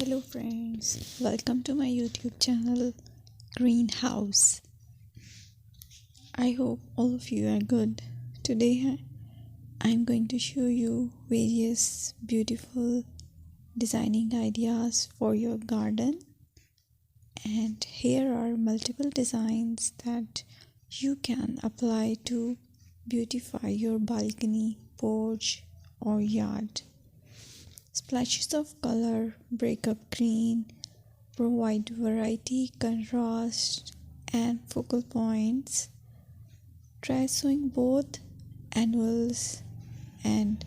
Hello friends, welcome to my YouTube channel Greenhouse. I hope all of you are good. Today I'm going to show you various beautiful designing ideas for your garden, and here are multiple designs that you can apply to beautify your balcony, porch or yard. Splashes of color break up green, provide variety, contrast, and focal points. Try sowing both annuals and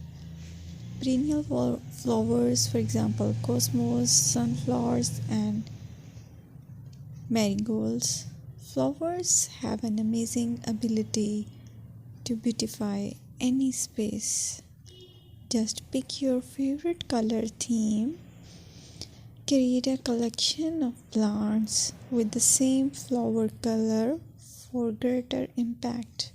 perennial flowers, for example, cosmos, sunflowers, and marigolds. Flowers have an amazing ability to beautify any space. Just pick your favorite color theme. Create a collection of plants with the same flower color for greater impact.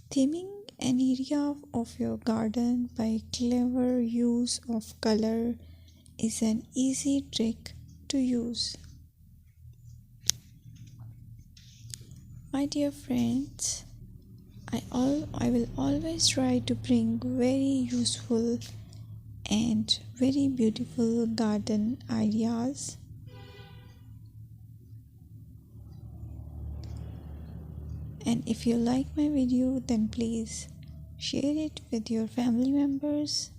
Theming an area of your garden by clever use of color is an easy trick to use. My dear friends, I will always try to bring very useful and very beautiful garden ideas. And if you like my video, then please share it with your family members.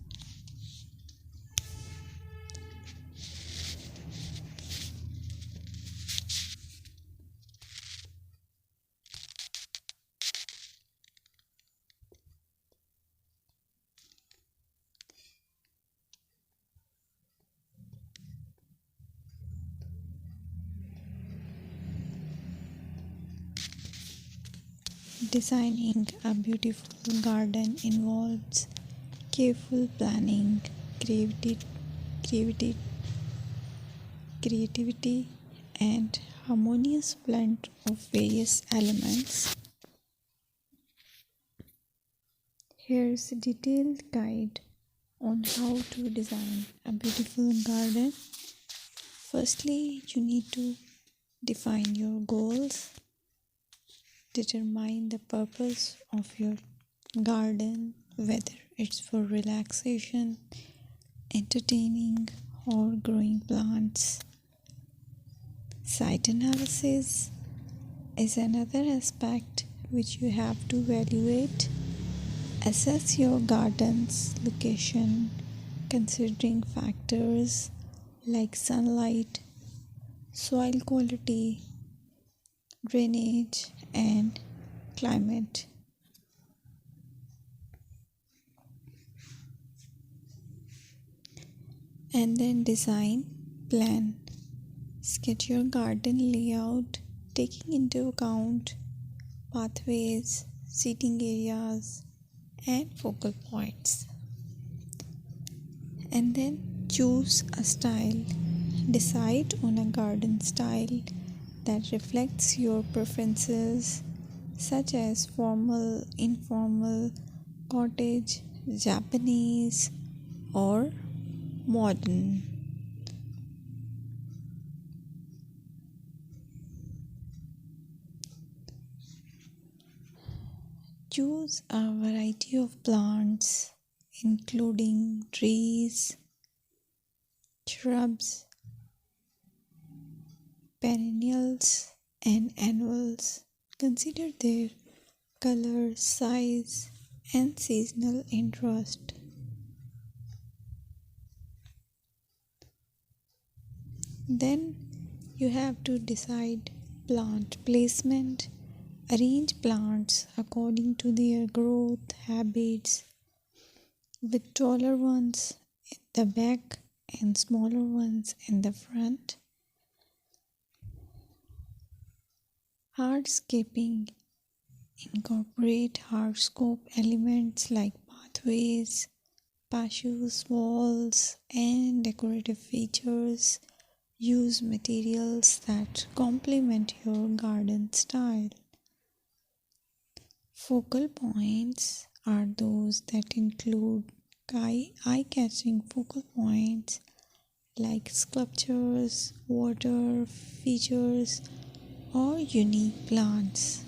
Designing a beautiful garden involves careful planning, creativity, creativity, and harmonious blend of various elements. Here's a detailed guide on how to design a beautiful garden. Firstly, you need to define your goals. Determine the purpose of your garden, whether it's for relaxation, entertaining, or growing plants. Site analysis is another aspect which you have to evaluate. Assess your garden's location, considering factors like sunlight, soil quality, drainage, and climate. And then design plan. Sketch your garden layout, taking into account pathways, seating areas, and focal points. And then choose a style. Decide on a garden style that reflects your preferences, such as formal, informal, cottage, Japanese, or modern. Choose a variety of plants, including trees, shrubs, perennials, and annuals. Consider their color, size, and seasonal interest. Then you have to decide plant placement. Arrange plants according to their growth habits, with taller ones in the back and smaller ones in the front. Hardscaping. Incorporate hardscape elements like pathways, patios, walls, and decorative features. Use materials that complement your garden style. Focal points are those that include eye-catching focal points like sculptures, water features, or unique plants.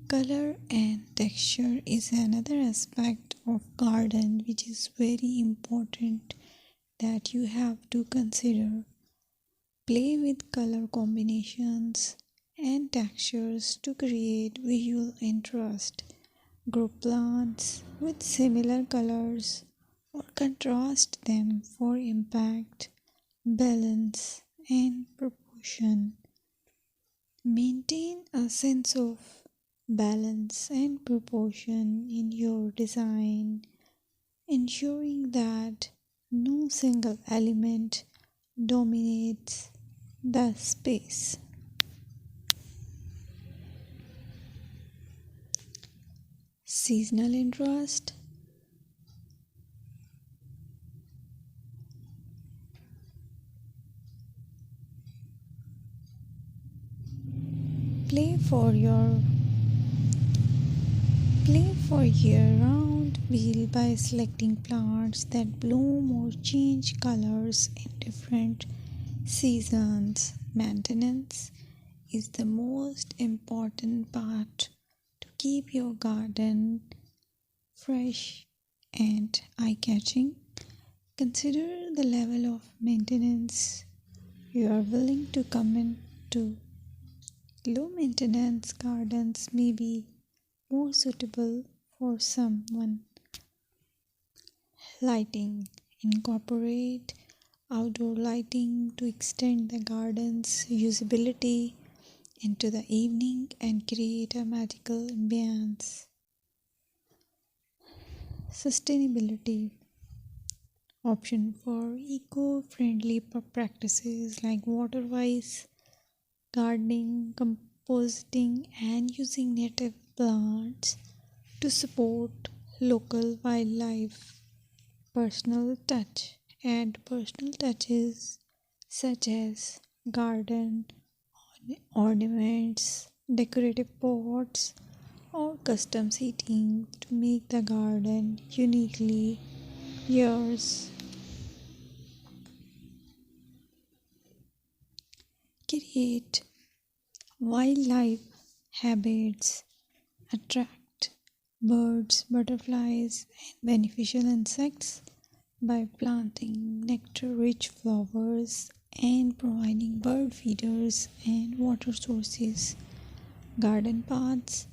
Color and texture is another aspect of garden which is very important that you have to consider. Play with color combinations and textures to create visual interest. Group plants with similar colors or contrast them for impact, balance, and proportion. Maintain a sense of balance and proportion in your design, ensuring that no single element dominates the space. Seasonal interest. Play for your Play for year-round wheel by selecting plants that bloom or change colors in different seasons. Maintenance is the most important part to keep your garden fresh and eye-catching. Consider the level of maintenance you are willing to commit to. Low maintenance gardens may be more suitable for someone. Lighting. Incorporate outdoor lighting to extend the garden's usability into the evening and create a magical ambience. Sustainability. Option for eco-friendly practices like water-wise gardening, composting, and using native plants to support local wildlife. Personal touch. Add personal touches such as garden ornaments, decorative pots, or custom seating to make the garden uniquely yours. Create wildlife habits. Attract birds, butterflies, and beneficial insects by planting nectar-rich flowers and providing bird feeders and water sources. Garden paths.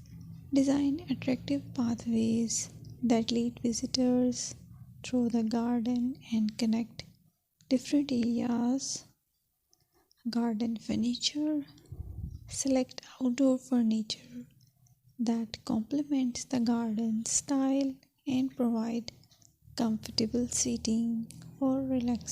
Design attractive pathways that lead visitors through the garden and connect different areas. Garden furniture. Select outdoor furniture that complements the garden style and provide comfortable seating for relaxation.